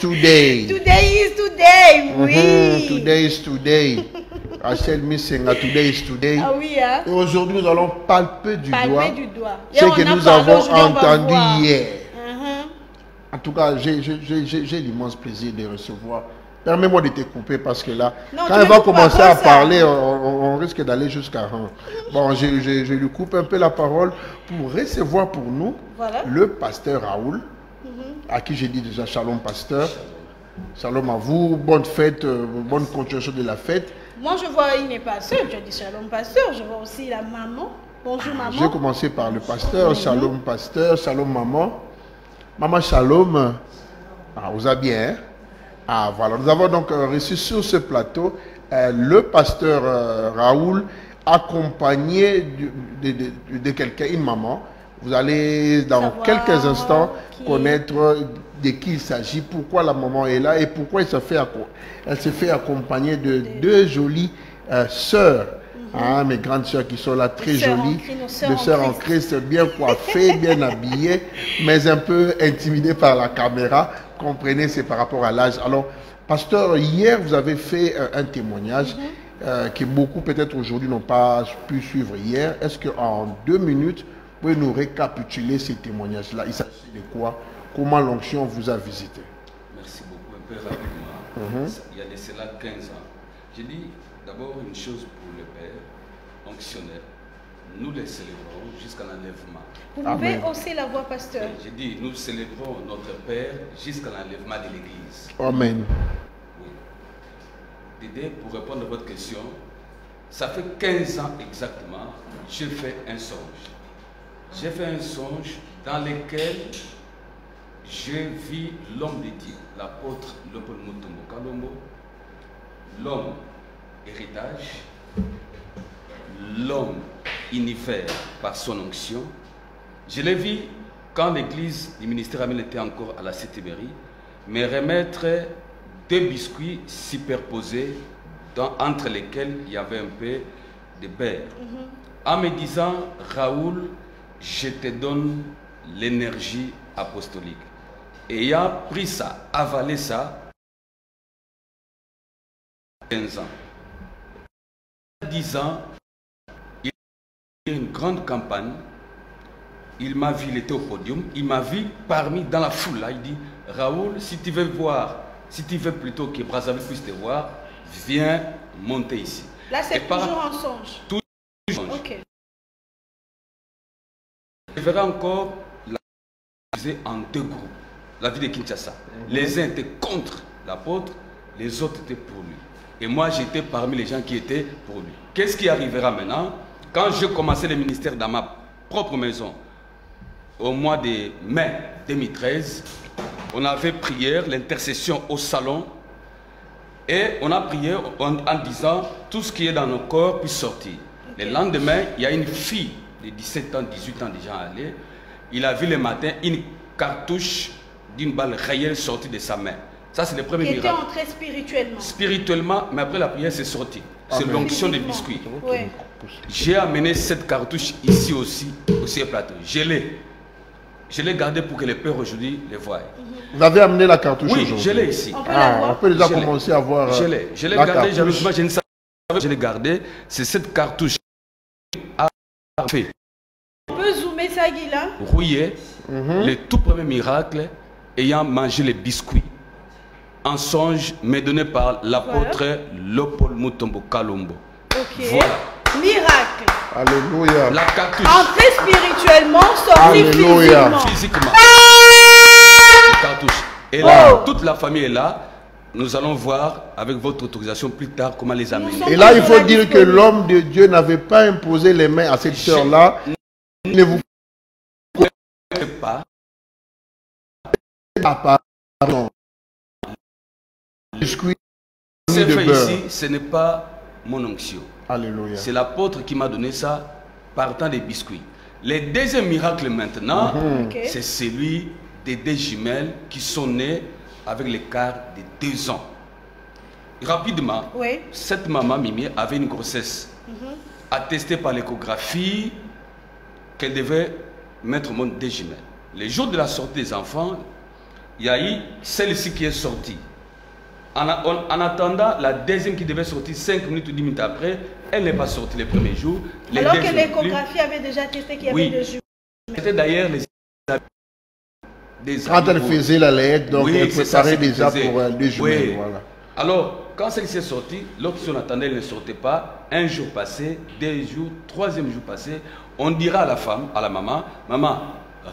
today. Today is today, oui. Today is today. Rachel Missenga, today is today. Ah oui, hein. Et aujourd'hui, nous allons palper du doigt ce que nous avons entendu hier. En tout cas, j'ai l'immense plaisir de recevoir. Permets-moi de te couper parce que là, non, quand elle va commencer à parler, on risque d'aller jusqu'à... Bon, je lui coupe un peu la parole pour recevoir pour nous le pasteur Raoul, à qui j'ai dit déjà shalom pasteur. Shalom à vous, bonne fête, bonne continuation de la fête. Moi, je vois, il n'est pas seul, tu as dit shalom pasteur, je vois aussi la maman. Bonjour maman. J'ai commencé par le pasteur, shalom pasteur, shalom maman. Maman shalom, vous allez bien, hein? Ah voilà, nous avons donc reçu sur ce plateau le pasteur Raoul, accompagné de quelqu'un, une maman. Vous allez dans quelques instants connaître de qui il s'agit, pourquoi la maman est là et pourquoi elle se fait accompagner de deux jolies sœurs. Hein, mes grandes sœurs qui sont là, très jolies, des sœurs en Christ, bien coiffées, bien habillées, mais un peu intimidées par la caméra. Comprenez, c'est par rapport à l'âge. Alors, pasteur, hier, vous avez fait un témoignage que beaucoup, peut-être aujourd'hui, n'ont pas pu suivre hier. Est-ce qu'en 2 minutes, vous pouvez nous récapituler ces témoignages-là? Il s'agit de quoi? Comment l'onction vous a visité? Merci beaucoup. Un peu rapidement. Il y a de cela 15 ans. J'ai dit d'abord une chose pour le Père, onctionnaire. Nous les célébrons jusqu'à l'enlèvement. Vous pouvez hausser la voix, pasteur. Oui, j'ai dit, nous célébrons notre Père jusqu'à l'enlèvement de l'Église. Amen. Oui. Dédé, pour répondre à votre question, ça fait 15 ans exactement, j'ai fait un songe. J'ai fait un songe dans lequel j'ai vu l'homme de Dieu, l'apôtre Léopold Mutombo Kalombo, l'homme héritage, l'homme univers par son onction. Je l'ai vu quand l'église du ministère Amen était encore à la Cité-Mairie, me remettre 2 biscuits superposés entre lesquels il y avait un peu de beurre. En me disant, Raoul, je te donne l'énergie apostolique. Et il a pris ça, avalé ça, 15 ans. 10 ans, il y a une grande campagne. Il m'a vu, il était au podium. Il m'a vu dans la foule. Là, il dit, Raoul, si tu veux voir, si tu veux plutôt que Brazzaville puisse te voir, viens monter ici. Là, c'est toujours un songe. Toujours un songe. Ok. Je verrai encore la vie en 2 groupes. La vie de Kinshasa. Les uns étaient contre l'apôtre, les autres étaient pour lui. Et moi, j'étais parmi les gens qui étaient pour lui. Qu'est-ce qui arrivera maintenant? Quand je commençais le ministère dans ma propre maison, au mois de mai 2013, on avait prière, l'intercession au salon, et on a prié en disant tout ce qui est dans nos corps puisse sortir. Le lendemain, il y a une fille de 17 ans, 18 ans déjà allée. Il a vu le matin une cartouche d'une balle réelle sortie de sa main. Ça, c'est le premier miracle. Qui était entré spirituellement. Spirituellement, mais après la prière, c'est sorti. C'est l'onction des biscuits. Oui. J'ai amené cette cartouche ici aussi, au plateau. Je l'ai gardée pour que les pères aujourd'hui les voient. Vous avez amené la cartouche aujourd'hui? Oui, je l'ai ici. On peut déjà commencer à voir. Je l'ai gardée, jalousement, je ne savais pas, je l'ai gardée. C'est cette cartouche qui a fait. On peut zoomer ça, Guilain? Rouillé, le tout premier miracle, ayant mangé les biscuits. Un songe me donné par l'apôtre Léopold Mutombo Kalombo. Ok. Voilà. Miracle. Alléluia. La cartouche. Entré spirituellement, sorti physiquement. La cartouche. Et là, toute la famille est là. Nous allons voir, avec votre autorisation, plus tard, comment les amener. Et là, il faut dire que l'homme de Dieu n'avait pas imposé les mains à cette sœur-là. Ne vous pas. Pardon. C'est fait ici, ce n'est pas mon onction. Alléluia. C'est l'apôtre qui m'a donné ça partant des biscuits. Le deuxième miracle maintenant, c'est celui des 2 jumelles qui sont nées avec l'écart de 2 ans. Rapidement, cette maman Mimi avait une grossesse attestée par l'échographie qu'elle devait mettre au monde 2 jumelles. Le jour de la sortie des enfants, il y a eu celle-ci qui est sortie. En attendant, la deuxième qui devait sortir 5 minutes ou 10 minutes après, elle n'est pas sortie les premiers jours. Alors que l'échographie avait déjà testé qu'il y avait deux jours. C'était d'ailleurs les quand elle faisait la lettre, donc elle préparait déjà pour les jumelles. Voilà. Alors, quand celle-ci est sortie, l'autre, si on attendait, elle ne sortait pas. Un jour passé, 2 jours, 3e jour passé, on dira à la femme, à la maman, maman,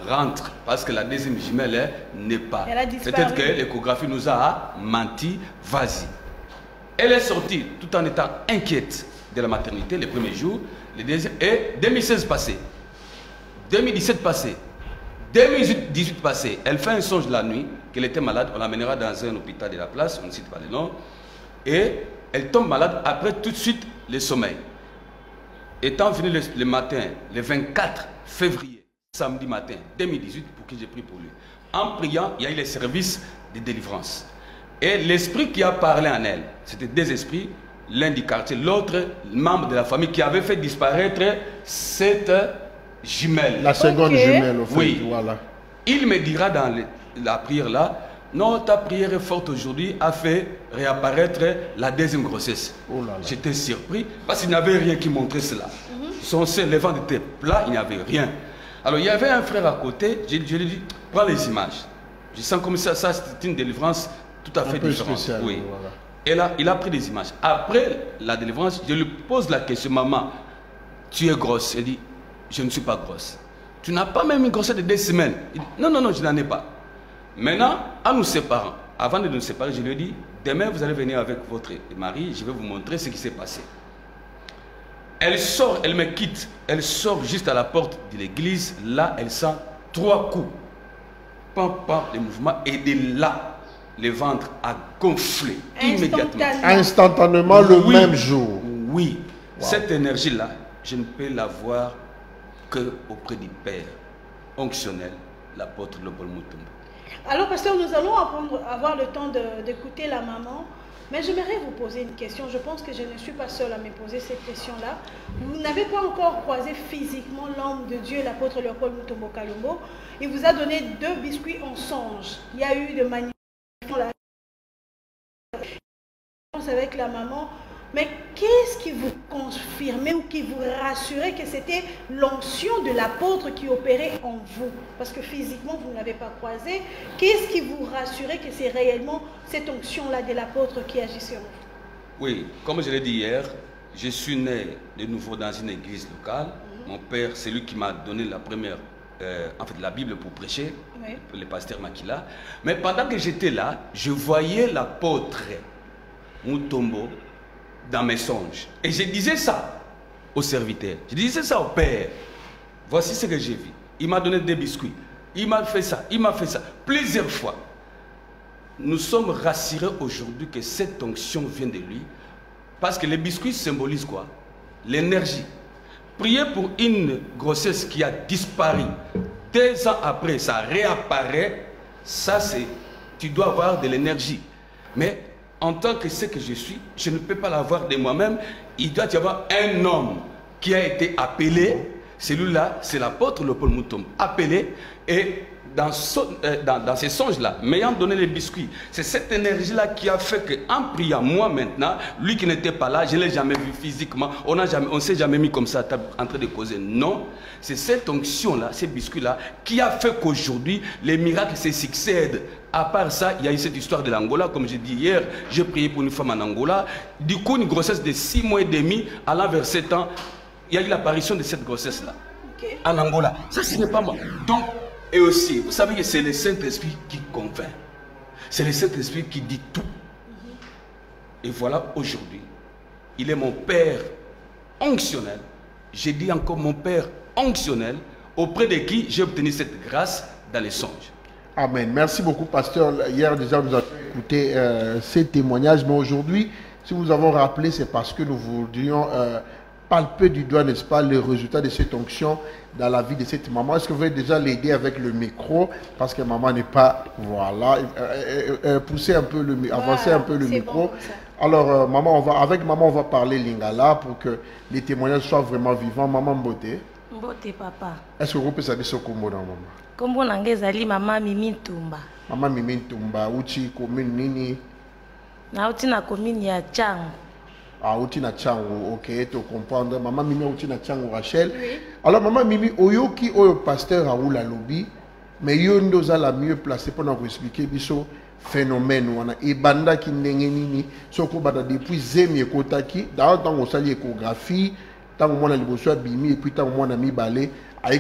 rentre, parce que la deuxième jumelle n'est pas. Peut-être que l'échographie nous a menti, vas-y. Elle est sortie tout en étant inquiète de la maternité les premiers jours, les deuxièmes, et 2016 passé, 2017 passé, 2018 passé, elle fait un songe la nuit qu'elle était malade, on l'amènera dans un hôpital de la place, on ne cite pas le nom, et elle tombe malade après tout de suite le sommeil. Étant venu le matin, le 24 février, samedi matin 2018, pour que j'ai pris pour lui, en priant, il y a eu les services de délivrance. Et l'esprit qui a parlé en elle, c'était 2 esprits, l'un du quartier, l'autre membre de la famille qui avait fait disparaître cette jumelle. La seconde jumelle, au fait. Oui. Voilà. Il me dira dans la prière là, non, ta prière est forte aujourd'hui, a fait réapparaître la deuxième grossesse. Oh là là. J'étais surpris parce qu'il n'y avait rien qui montrait cela. Son sein, le ventre était plat, il n'y avait rien. Alors il y avait un frère à côté, je lui ai dit, prends les images. Je sens comme ça c'est une délivrance tout à fait différente. Spécial, oui. Voilà. Et là, il a pris des images. Après la délivrance, je lui pose la question, maman, tu es grosse? Elle dit, je ne suis pas grosse. Tu n'as pas même une grossesse de 2 semaines? Il dit, non, non, non, je n'en ai pas. Maintenant, en nous séparant, avant de nous séparer, je lui ai dit, demain vous allez venir avec votre mari, je vais vous montrer ce qui s'est passé. Elle sort, elle me quitte, elle sort juste à la porte de l'église, là elle sent 3 coups. Pam, pam, les mouvements, et de là, le ventre a gonflé immédiatement. Instantanément, le même jour. Oui, wow. Cette énergie-là, je ne peux la voir qu'auprès du Père onctionnel, l'apôtre Lobol Mutombo. Alors, pasteur, nous allons avoir le temps d'écouter la maman. Mais j'aimerais vous poser une question. Je pense que je ne suis pas seule à me poser cette question-là. Vous n'avez pas encore croisé physiquement l'homme de Dieu, l'apôtre Léopold Mutombo Kalombo. Il vous a donné 2 biscuits en songe. Il y a eu de manipulations avec la maman. Mais qu'est-ce qui vous confirmait ou qui vous rassurait que c'était l'onction de l'apôtre qui opérait en vous? Parce que physiquement, vous ne l'avez pas croisé. Qu'est-ce qui vous rassurait que c'est réellement cette onction-là de l'apôtre qui agissait en vous? Oui, comme je l'ai dit hier, je suis né de nouveau dans une église locale. Mon père, c'est lui qui m'a donné la première, la Bible pour prêcher, le pasteur Makila. Mais pendant que j'étais là, je voyais l'apôtre Mutombo dans mes songes. Et je disais ça au serviteur. Je disais ça au père. Voici ce que j'ai vu. Il m'a donné des biscuits. Il m'a fait ça. Il m'a fait ça. Plusieurs fois. Nous sommes rassurés aujourd'hui que cette onction vient de lui. Parce que les biscuits symbolisent quoi? L'énergie. Prier pour une grossesse qui a disparu. 2 ans après, ça réapparaît. Ça, c'est... Tu dois avoir de l'énergie. Mais... en tant que ce que je suis, je ne peux pas l'avoir de moi-même. Il doit y avoir un homme qui a été appelé. Celui-là, c'est l'apôtre Léopold Mutombo. Appelé. Et dans ces songes-là, m'ayant donné les biscuits, c'est cette énergie-là qui a fait qu'en priant, moi maintenant, lui qui n'était pas là, je ne l'ai jamais vu physiquement. On ne s'est jamais mis comme ça à table en train de causer. Non. C'est cette onction-là, ces biscuits-là, qui a fait qu'aujourd'hui, les miracles se succèdent. À part ça, il y a eu cette histoire de l'Angola. Comme j'ai dit hier, j'ai prié pour une femme en Angola. Du coup, une grossesse de 6 mois et demi, allant vers 7 ans, il y a eu l'apparition de cette grossesse-là. Okay. En Angola. Ça, ce n'est pas moi. Donc, et aussi, vous savez que c'est le Saint-Esprit qui convainc. C'est le Saint-Esprit qui dit tout. Et voilà, aujourd'hui, il est mon Père onctionnel. J'ai dit encore mon Père onctionnel, auprès de qui j'ai obtenu cette grâce dans les songes. Amen. Merci beaucoup, pasteur. Hier, déjà, nous avons écouté ces témoignages, mais aujourd'hui, si nous avons rappelé, c'est parce que nous voulions palper du doigt, n'est-ce pas, les résultats de cette onction dans la vie de cette maman. Est-ce que vous voulez déjà l'aider avec le micro, parce que maman n'est pas, voilà, pousser un peu le, avancer un peu le micro. Bon, alors, maman, avec maman, on va parler lingala pour que les témoignages soient vraiment vivants. Maman Mbote. Mbote, papa. Est-ce que vous pouvez savoir ce qu'on dans maman? Kombo nanga ezali Mama Mimi Ntumba. Mama Mimi Ntumba, uti commune nini? Na uti na commune ya Tchango. Ah, uti na Tchango, ok, tu comprendre. Mama Mimi uti na Tchango, Rachel. Oui. Alors, Mama Mimi, oyoki oyo pasteur Raoul Alobi, mais yo ndoza la mieux placée pour nous expliquer biso phénomène wana ebanda ki ndenge nini soko bata depuis zemi ekotaki dans tant osali échographie tant mona liboso ya bimi et puis tant mona mibale ay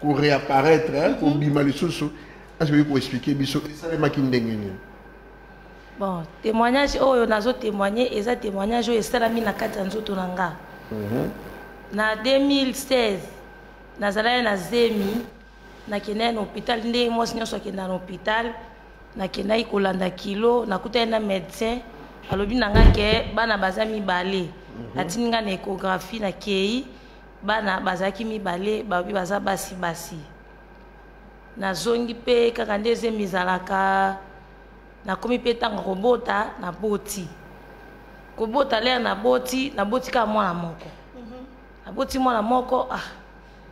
ko réapparaître hein ko bima lisusu est-ce que vous expliquer biso esalema ki ndenge nini? Bon, témoignage oyo nazo témoigner eza témoignage oyo esalami na kati ya nzoto na nga. Na 2016 nazala na zemi nakenda na hôpital ndenge mwasi nyonso akenda na hôpital nakendaki kolanda kilo nakutani na médecin alobi nanga ke bana baza mibale atindi nga na échographie nakei bana bazalaki mibale babi baza basi nazongi mpe kaka nde zemi ezalaka nakomi mpe ntango kobota naboti kobota lere naboti kaka mwana moko naboti mwana moko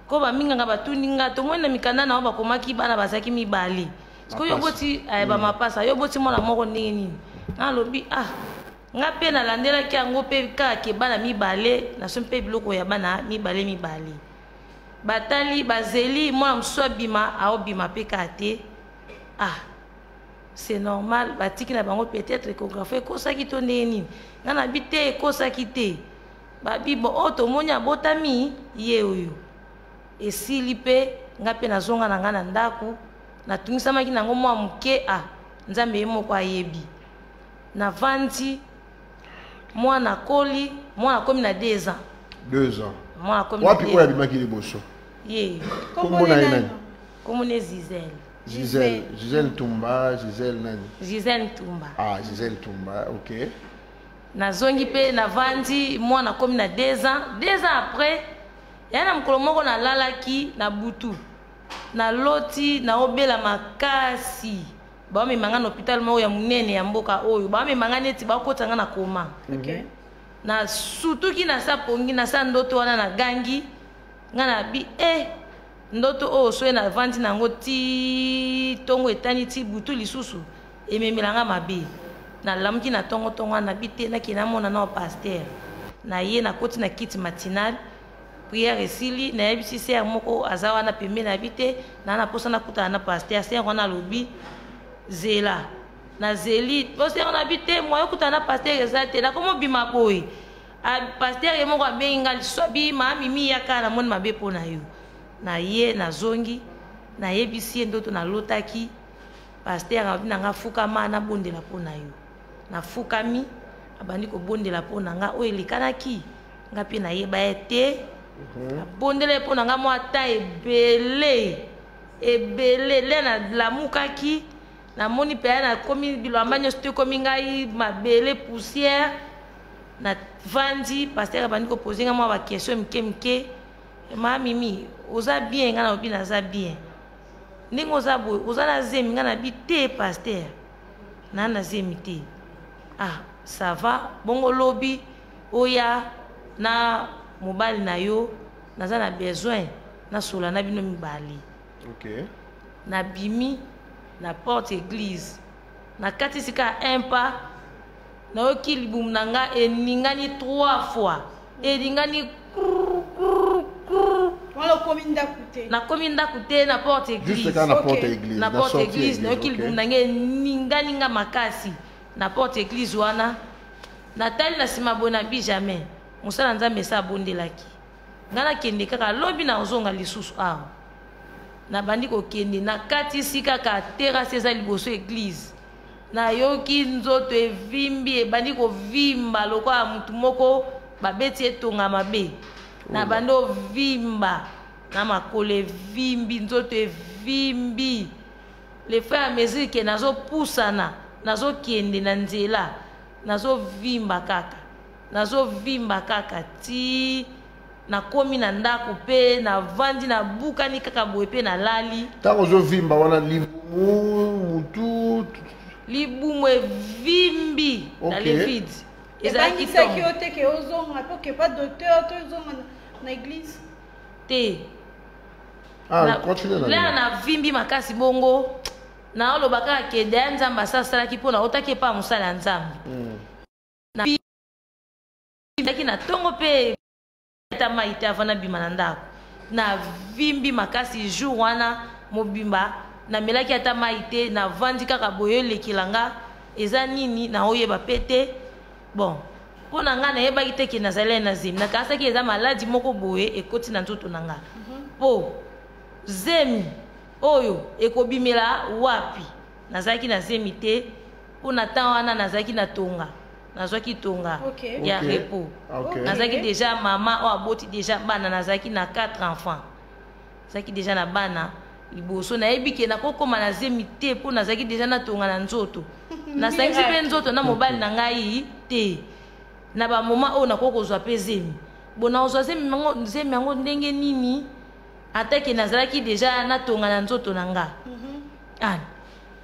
ko baminganga batuni nga tomoni na mikanda na bakomaki bana bazalaki mibale siko yo boti bamapasa yo boti mwana moko ndenge nini nalobi nga mpe nalandelaki yango mpe kaka bana mibale naso mpe biloko ya bana mibale batali bazeli mwana mosusu abima aobima mpe kaka te c'est normal batiki na bango peut-être échographie ekosaki to ndenge nini nga nabi te ekosaki te babi bo oyo tomoni abotami ye oyo esili mpe nga mpe nazonga na nga na ndako natungisamaki nango mwa moke nzambe ye moko ayebi navandi mwana koli mwana komi na 2 ans. 2 ans mwana komi wapi oyo abimaki liboso ye kombo na ye nani? kombo ne Gisèle Ntumba. Gisèle nani? Gisèle Ntumba. Gisèle Ntumba, ok. Nazongi pe navandi mwana komi na 2 ans. 2 ans après yana mukolo moko na lalaki na butu na loti na obela makasi bamemanga na hôpital moko ya munene ya mboka oyo bamemanga neti bakotanga na koma. Okay. Na sutuki na sapongi na sa ndoto wana na gangi nga na bi ndoto oyo soye na vandi nango ti tongo etani ti butu lisusu ememelanga mabe na lamuki na tongo wana bi te nakenda mona na pasteur na ye na koti na kiti matinal prière esili nayebisi ser moko aza wana pembeni na bi te na posa nakutana na pasteur ser wana alobi zela na zeli posa wana bi te moyo kutana na pasteur eza te nakomobima boye pasteur ye moko abengi nga lisobi mamimi yaka na moni mabe mpo na yo na ye nazongi na yebisi ndoto na lotaki pasteur abi nanga fukama na bondela mpo na yo na fukami abandi ko bondela mpo na nga oyo elikanaki nga pe na yeba ete bondela mpo na nga mwa ta ebele le na lamukaki na moni pe na komi bilamba nyonso te komi ngai mabele poussière na vandi pasteur abandi ko poser nga mwa ba question mike mamimi oza bien nga na obi naza bien ndenge oza boye oza na zemi nga na bi te pasteur na zemi te ça va bongo lobi oya na mobali na yo naza na besoin na sola na bino mibali. Okay. Na bimi na porte église na kati sika un pas na oki libumu na nga eningani 3 fois eningani na komi ndaku te na porte église. Juste quand na porte église. Na porte église na oki libumu na nga eningani nga makasi na porte église wana na tali na sima bona bi jamais mosala nzambe sa bondelaki nga nakende kaka lobi na ozonga lisusu awa na bandi kokende na kati sika ka terrasse eza liboso église na yoki nzoto evimbi ebandi kovimba lokola mutu moko babeti etonga mabe na bandi ovimba na makolo evimbi nzoto evimbi le frère à mesure ke nazopusana nazokende na nzela nazovimba kaka ti nakomi na ndako pe na vandi na bukani kaka boye pe na lali ntango ozovimba wana libumu mutu libumu evimbi na le vide ebangisaki yo te ke ozonga mpe oke pa docteur to ozonga na église te Ah, continue. Là na vimbi makasi bongo. Na olobaka ke de nzamba sala ki pona otaki pa musala nzamba. Na vimbi na tongo pe ta maite avana bima na ndako. Na vimbi makasi jour wana mobimba na melaki ata maite na vandi kaka boyo lekilanga eza nini na oyeba pete. Bon, pona nga na yeba kite ki nazale na zemi na kasa ki eza maladi moko boye ekoti na nzoto nanga. Po zemi oyo ekobimela wapi nazaki na zemi te pona tan wana nazaki na tonga nazwaki tonga ya repos. Nazaki déjà maman o aboti déjà bana nazaki na 4 enfants. Nazaki déjà na bana liboso na yebike na kokoma na zemi te po nazaki déjà na tonga na nzoto. Na sangisi pe nzoto na mobali na ngai te. Na ba moment o na kokozwa pe zemi. Bona ozwa zemi yango ndenge nini? Atake nazalaki déjà na tonga na nzoto na nga.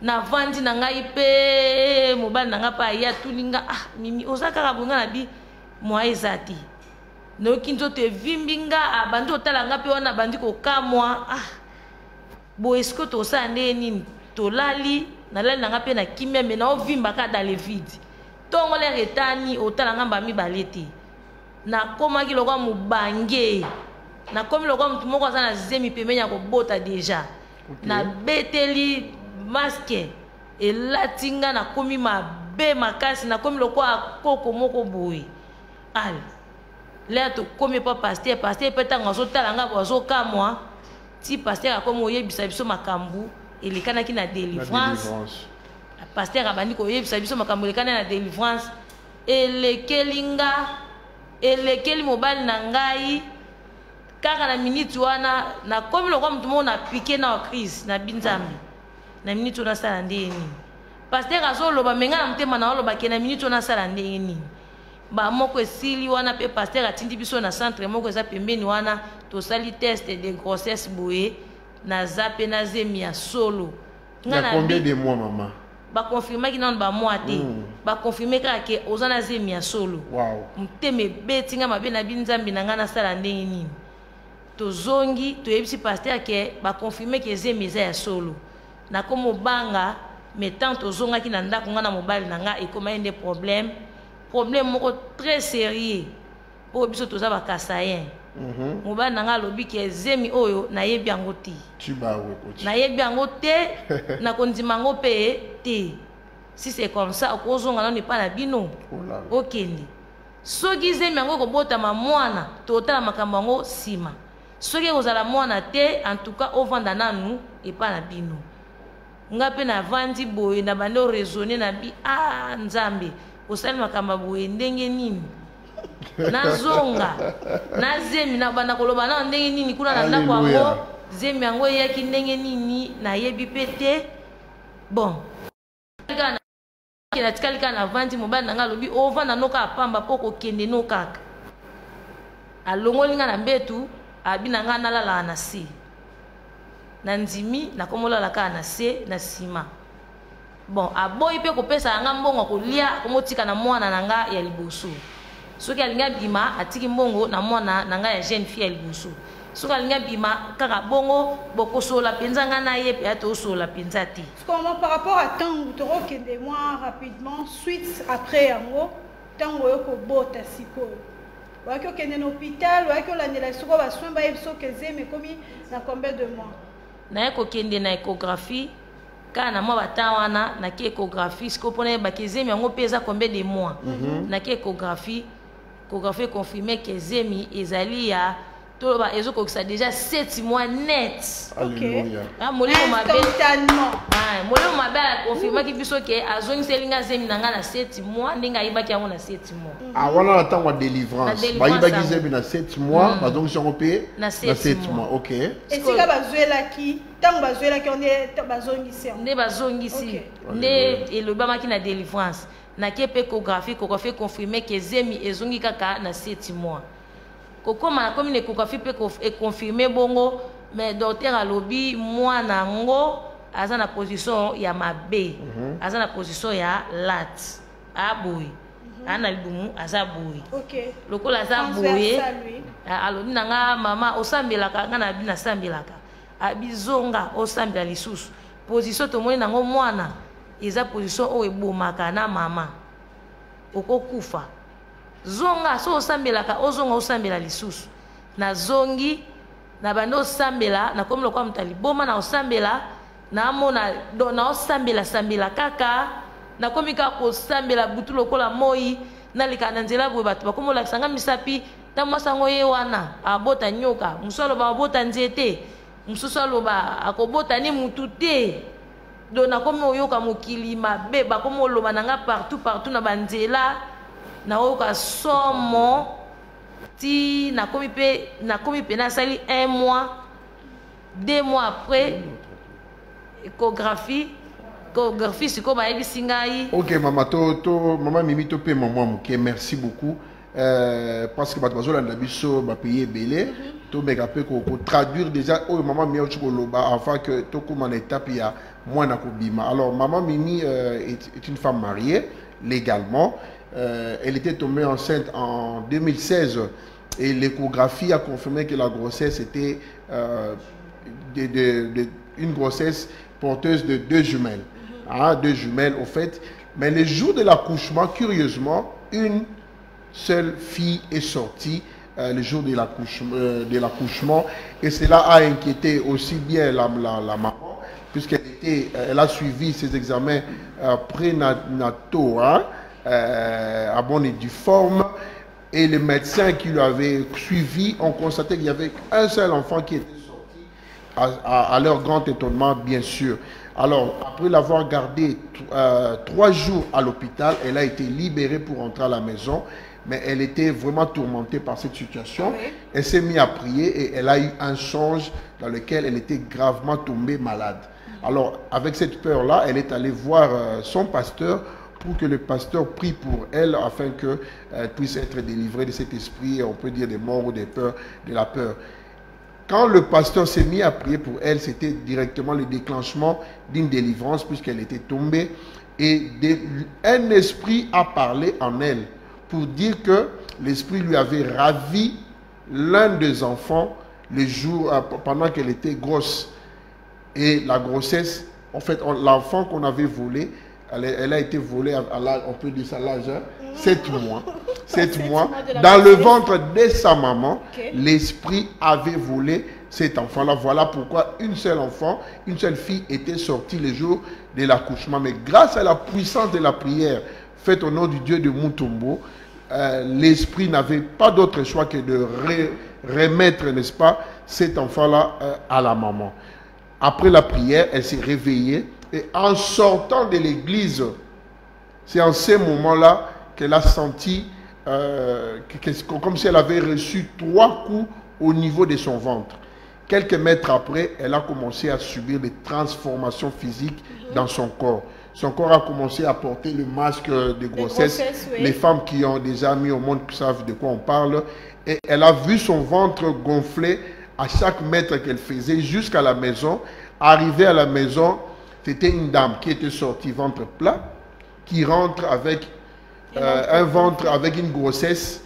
Na vandi na ngai pe mobali na nga pa ya tulinga mimi ozaka bonga na bi moi ezati. Noki nzoto evimbinga abandi otala nga pe wana bandi ko kamwa bo esko to sa nini tolali nalali na nga pe na kimia me na ovimba ka dans le vide. Tongo le retani otala nga mba mibalete. Na koma ki lokwa mubange. Na komi lokwa mutu moko aza na zemi pembeni ya kobota déjà. Na beteli masque elatinga na komi mabe makasi na komi lokwa koko moko boye. Al. Là to komi pa pasteur peta ngaso tala nga bozo kamwa. Ti pasteur akomi oyebisa biso makambu elekana ki na délivrance. Pasteur abandi ko yebisa biso makambu elekana na délivrance. Elekeli mobali na ngai kaka na minute wana na komi lokwa mutu mo na piqué na crise na binzambi. Na minute wana sala ndeni. Pasteur azoloba menga na mutema na oloba ke na minute wana sala ndeni. Ba moko esili wana pe pasteur atindi biso na centre moko eza pembeni wana to sali test de grossesse boye na zape na zemi ya solo. Nga na combien de mois maman? Ba confirmer ki non ba mois te. Ba confirmer ka ke ozana zemi ya solo. Wow. Muteme beti nga mabe na binzambi na nga na sala ndeni nini. To zongi to yebisi pasteur ke ba confirmer ke zemi za ya solo. Na komo banga metant to zonga ki na ndako nga na mobali na nga ekoma ende problème moko très sérieux pour biso to za ba kasayen. Mobali na nga lobi ke zemi oyo na yebi yango te. Na yebi yango te na kondima ngo pe te. Si c'est comme ça okozonga na ni pa na bino. Okende. Soki zemi yango ko bota ma mwana to tala makambo yango sima. Soki ozala mwana te en tout cas ovanda nanu e pa na bino. Nga pe na vandi boye na bando raisonner na bi nzambe osali makamba boye ndenge nini na zonga na zemi na banda koloba na ndenge nini kuna na ndako yango zemi yango yaki ndenge nini na yebi pete bon kila tikalika na vandi mobali na nga lobi ovanda noka apamba poko kende no kaka alongolinga na mbetu abina nga nalala na si na ndimi na komolala ka na se na sima. Bon, aboyi pe kopesa nga mbongo kolia komotika na mwana nanga ya liboso. Soki alinga bima atiki mbongo na mwana nanga ya jeune fille ya liboso. Soki alinga bima kaka bongo bokosola penza nga na ye pe atosola penza te. Comment par rapport à tango toro kende moi rapidement suite après yango tango yo ko bota sikoyo. Waki okende na hôpital, waki olandela soko ba soin ba yebiso keze mais komi na combien de mois? Na ekokende na échographie kana mwa batawana na ki échographie siko pona ba kezemi yango pesa combien de mois na ki échographie confirmé que zemi ezali ya to ba ezoko ça déjà 7 mois net. Alléluia. Molimo mabe instantanément. Molimo mabe confirmé ki biso ke azongi selinga zemi nanga na 7 mois ndinga ibaki yango na 7 mois. Wana na tango délivrance. Ba ibaki zemi na 7 mois, bazongi songo pe na 7 mois. OK. Et si ka bazuela ki tango bazuela ki on est bazongi si. Ne bazongi si. Ne elobama ki na délivrance. Na ki échographie confirmé que zemi ezongi kaka na 7 mois. Kokoma comme une échographie peut confirmer bongo mais docteur alobi mwana ngo aza na position ya mabe aza na position ya lat aboyi ana libumu aza boyi. OK. Lokola aza boyi alobi nanga mama osambelaka nga na bina sambelaka abizonga osambela lisusu position tomoni nango mwana eza position oyo ebomaka na mama okokufa zonga so osambelaka ozonga osambela lisusu na zongi na bando osambela na komi lokwa mutali boma na osambela na mona na osambela sambela kaka na komi ka kosambela butu lokola moi na lika na nzela boye bato bakomola sanga misapi na mwasango ye wana abota nyoka musalo ba abota nzete mususu aloba akobota ni mutu te do na komi oyoka mokili mabe bakomoloba nanga partout na banzela na oyoka somo ti na komi pe nasali 1 mois 2 mois après échographie siko bayebisi ngai. Ok mama mama Mimi to pe maman muke merci beaucoup parce que bato bazolanda biso bapaye ebele tomeka mpe traduire déjà oyo mama Mimi oti koloba afin que tokóma na étape ya mwana kobima. Alors maman Mimi est une femme mariée légalement. Elle était tombée enceinte en 2016 et l'échographie a confirmé que la grossesse était une grossesse porteuse de 2 jumelles. 2 jumelles au fait. Mais le jour de l'accouchement, curieusement, une seule fille est sortie le jour de l'accouchement. Et cela a inquiété aussi bien la maman, puisqu'elle a suivi ses examens prénataux à bonne et due forme. Et les médecins qui l'avaient suivi ont constaté qu'il y avait un seul enfant qui était sorti, à leur grand étonnement, bien sûr. Alors, après l'avoir gardée 3 jours à l'hôpital, elle a été libérée pour rentrer à la maison. Mais elle était vraiment tourmentée par cette situation. Oui. Elle s'est mise à prier et elle a eu un songe dans lequel elle était gravement tombée malade. Alors, avec cette peur-là, elle est allée voir son pasteur pour que le pasteur prie pour elle afin qu'elle puisse être délivrée de cet esprit, on peut dire des morts ou des peurs, de la peur. Quand le pasteur s'est mis à prier pour elle, c'était directement le déclenchement d'une délivrance puisqu'elle était tombée. Et un esprit a parlé en elle pour dire que l'esprit lui avait ravi l'un des enfants le jour, pendant qu'elle était grosse. Et la grossesse, en fait, l'enfant qu'on avait volé, elle a été volée à l'âge, on peut dire ça l'âge, 7 mois. 7 mois. Dans le ventre de sa maman, l'esprit avait volé cet enfant-là. Voilà pourquoi une seule enfant, une seule fille était sortie le jour de l'accouchement. Mais grâce à la puissance de la prière faite au nom du Dieu de Mutombo, l'esprit n'avait pas d'autre choix que de remettre, n'est-ce pas, cet enfant-là à la maman. Après la prière, elle s'est réveillée et en sortant de l'église, c'est en ce moment-là qu'elle a senti comme si elle avait reçu 3 coups au niveau de son ventre. Quelques mètres après, elle a commencé à subir des transformations physiques dans son corps. Son corps a commencé à porter le masque de grossesse. Oui. Les femmes qui ont déjà mis au monde savent de quoi on parle. Et elle a vu son ventre gonfler à chaque mètre qu'elle faisait jusqu'à la maison. Arrivée à la maison, c'était une dame qui était sortie ventre plat, qui rentre avec un ventre avec une grossesse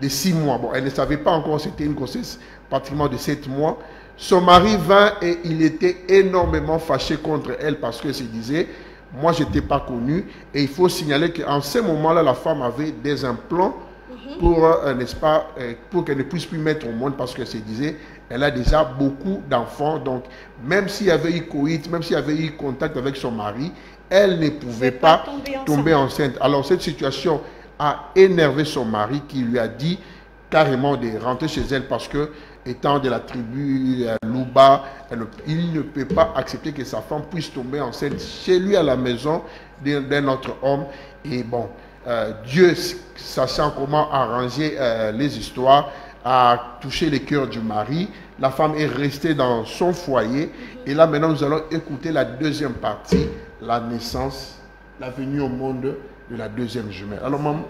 de 6 mois. Bon, elle ne savait pas encore que c'était une grossesse pratiquement de 7 mois. Son mari vint et il était énormément fâché contre elle parce que se disait, moi je n'étais pas connu. Et il faut signaler qu'en ce moment-là, la femme avait des implants pour, n'est-ce pas, pour qu'elle ne puisse plus mettre au monde parce que se disait, elle a déjà beaucoup d'enfants. Donc, même s'il y avait eu coït, même s'il y avait eu contact avec son mari, elle ne pouvait pas tomber enceinte. Alors, cette situation a énervé son mari qui lui a dit carrément de rentrer chez elle parce que, étant de la tribu Louba, il ne peut pas accepter que sa femme puisse tomber enceinte chez lui à la maison d'un autre homme. Et bon, Dieu, sachant comment arranger les histoires, a touché le cœur du mari. La femme est restée dans son foyer. Et là, maintenant, nous allons écouter la deuxième partie, la naissance, la venue au monde de la deuxième jumelle. Alors, maman,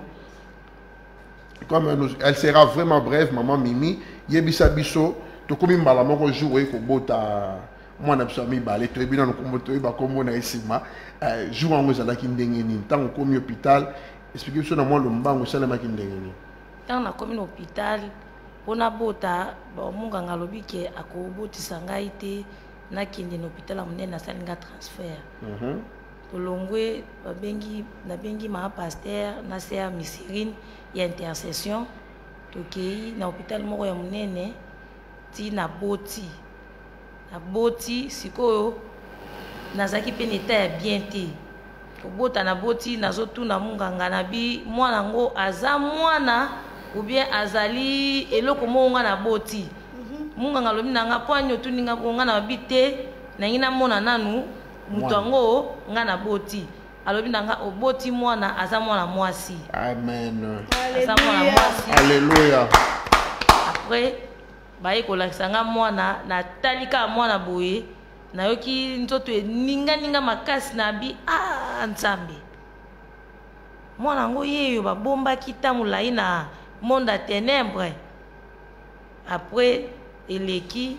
comme elle sera vraiment brève, maman Mimi, yebisa biso, to komi mbala moko jour ko bota mwana biso mi balé to ebina no komboto ba kombo na isima jour ngo zala ki ndenge ni tango komi hôpital expliquer biso na mwa lo mbango sala ma ki ndenge ni tant na komi hôpital pona bota munganga lobi ke akobotisa ngai te nakende na hôpital monene asali nga transfert tolongwe nabengi ma pasteur na sœur Misirine ya intercession tokei na hôpital moko ya monene ti na boti sikoyo nazaki pe neta ya bien te kobota na boti nazotuna munganga na bi mwana ngo aza mwana ou bien azali eloko monga na boti munganga lobi nanga poanyo tuninga bonga na bi te nangina mona nanu mutu yango nga na boti alobi nanga oboti mwana aza mwana mwasi. Amen. Aza mwana mwasi. Alléluia. Après baye kolakisa nga mwana na talika mwana boye nayoki nzoto ninga makasi na bi Nzambe mwana ngo yeyo babombaki tamulai na monde à ténèbres. Après eleki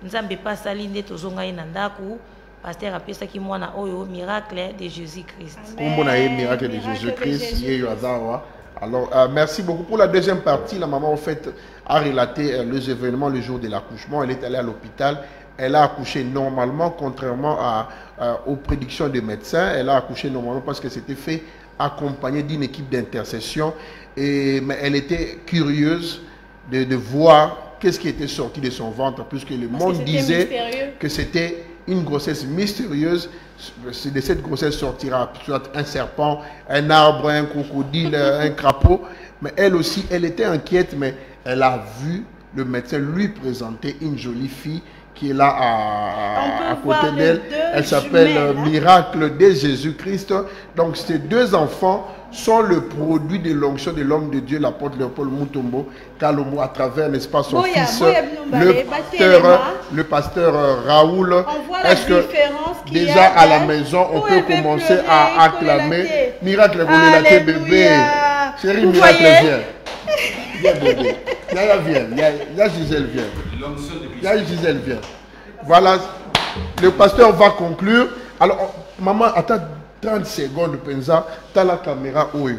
Nzambe pasali nde tozonga ina ndaku pasteur apesaki mwana oyo miracle de Jésus-Christ. Kombo na ye miracle de Jésus-Christ yeyo azawa. Alors, merci beaucoup. Pour la deuxième partie, la maman, en fait, a relaté les événements le jour de l'accouchement. Elle est allée à l'hôpital. Elle a accouché normalement, contrairement aux prédictions des médecins. Elle a accouché normalement parce que c'était fait accompagné d'une équipe d'intercession. Mais elle était curieuse de voir qu'est-ce qui était sorti de son ventre, puisque le monde disait que c'était une grossesse mystérieuse. De cette grossesse sortira soit un serpent, un arbre, un crocodile, un crapaud. Mais elle aussi, elle était inquiète, mais elle a vu le médecin lui présenter une jolie fille qui est là à côté d'elle. Elle s'appelle Miracle de Jésus-Christ. Donc ces deux enfants sont le produit de l'onction de l'homme de Dieu, l'apôtre Léopold Mutombo Kalomo, à travers, n'est-ce pas, son fils, le pasteur Raoul. Est-ce que déjà à la maison, on peut commencer à acclamer Miracle, bébé. Chérie, Miracle, viens. Viens, bébé. Yaya vient. Yaya Gisèle vient. Yaya Gisèle vient. Voilà, le pasteur va conclure. Alors, maman, attends 30 secondes, pensa, t'as la caméra oyo.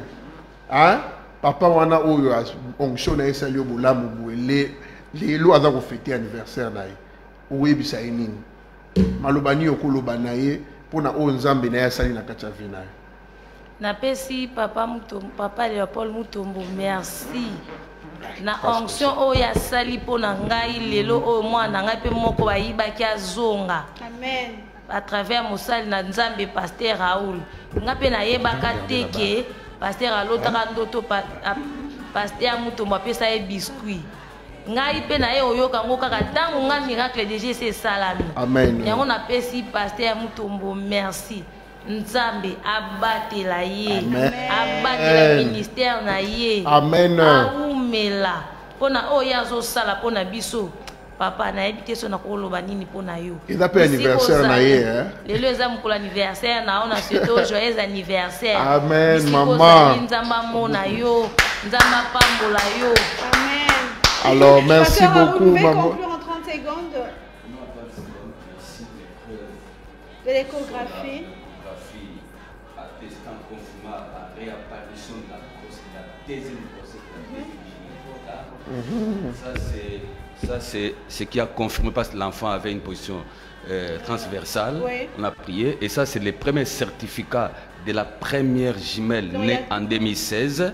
Hein? Papa wana oyo onction na esa lio bolamu boele. Lelo aza ko fêter anniversaire na ye. Owe bisa ening. Malobani okoloba na ye pona o Nzambe na yasali na kati ya vie na ye. Napesi papa Léopold Mutombo merci. Na onction oyo asali pona ngai lelo oyo mwana ngai pe moko bayibaki azonga. Amen. À travers mosali na Nzambe pasteur Raoul nga pe nayebaka te ke pasteur alotaka ndoto pasteur Mutombo apesa ye biscuit ngai pe naye oyoka ngo kaka ntango nga miracle de Jésus esalami. Amen. Yango napesi pasteur Mutombo merci. Nzambe abatela ye abatela ministère na ye. Amen. Aumela pona oyo azosala pona biso. Papa na ebité so na koloba nini pona yo. Il a pas anniversaire na ye hein. Lelo eza mukolo anniversaire na ona surtout joyeux anniversaire. Amen maman. Nzamba mona yo, nzamba pambola yo. Amen. Alors merci beaucoup maman. Conclure en 30 secondes. De l'échographie. Attestant confirmant la réapparition de la deuxième grossesse. Ça, c'est ce qui a confirmé parce que l'enfant avait une position transversale. Oui. On a prié. Et ça, c'est le premier certificat de la première jumelle née en 2016.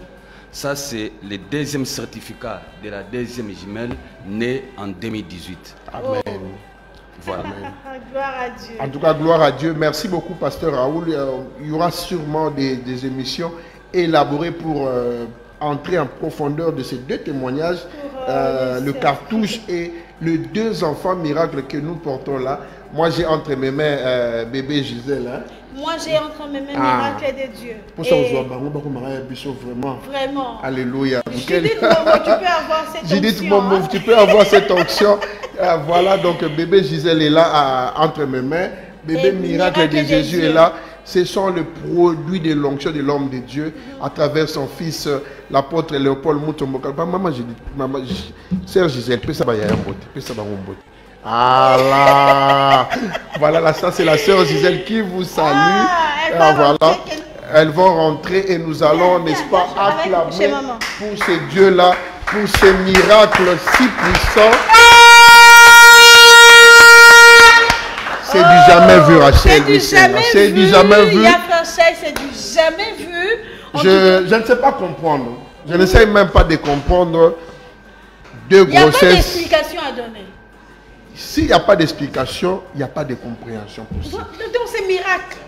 Ça, c'est le deuxième certificat de la deuxième jumelle née en 2018. Amen. Voilà. Gloire à Dieu. En tout cas, gloire à Dieu. Merci beaucoup, pasteur Raoul. Il y aura sûrement des émissions élaborées pour entrer en profondeur de ces deux témoignages. Le cartouche et les deux enfants miracles que nous portons là. Moi, j'ai entre mes mains bébé Gisèle. Hein? Moi, j'ai entre mes mains miracle de Dieu. Pour ça, vraiment. Vraiment. Alléluia. Judith Momo, tu peux avoir cette onction. Judith Momo, tu peux avoir cette onction. Voilà, donc bébé Gisèle est là entre mes mains. Bébé miracle de Jésus est là. Ce sont les produits de l'onction de l'homme de Dieu à travers son fils, l'apôtre Léopold Mutombo. Maman, j'ai dit, maman, sœur Gisèle, peux ça va y avoir un bout, peux ça va avoir un bout. Ah là, voilà, là, ça c'est la sœur Gisèle qui vous salue. Voilà, elles vont rentrer et nous allons, n'est-ce pas, acclamer pour ces dieux-là pour ces miracles si puissants. C'est du jamais vu, Rachel. C'est du jamais vu. Il y a français, c'est du jamais vu. Je ne sais pas comprendre. Je n'essaie même pas de comprendre deux grossesses. Il n'y a pas d'explication à donner. S'il n'y a pas d'explication, il n'y a pas de compréhension possible. Donc c'est miracle.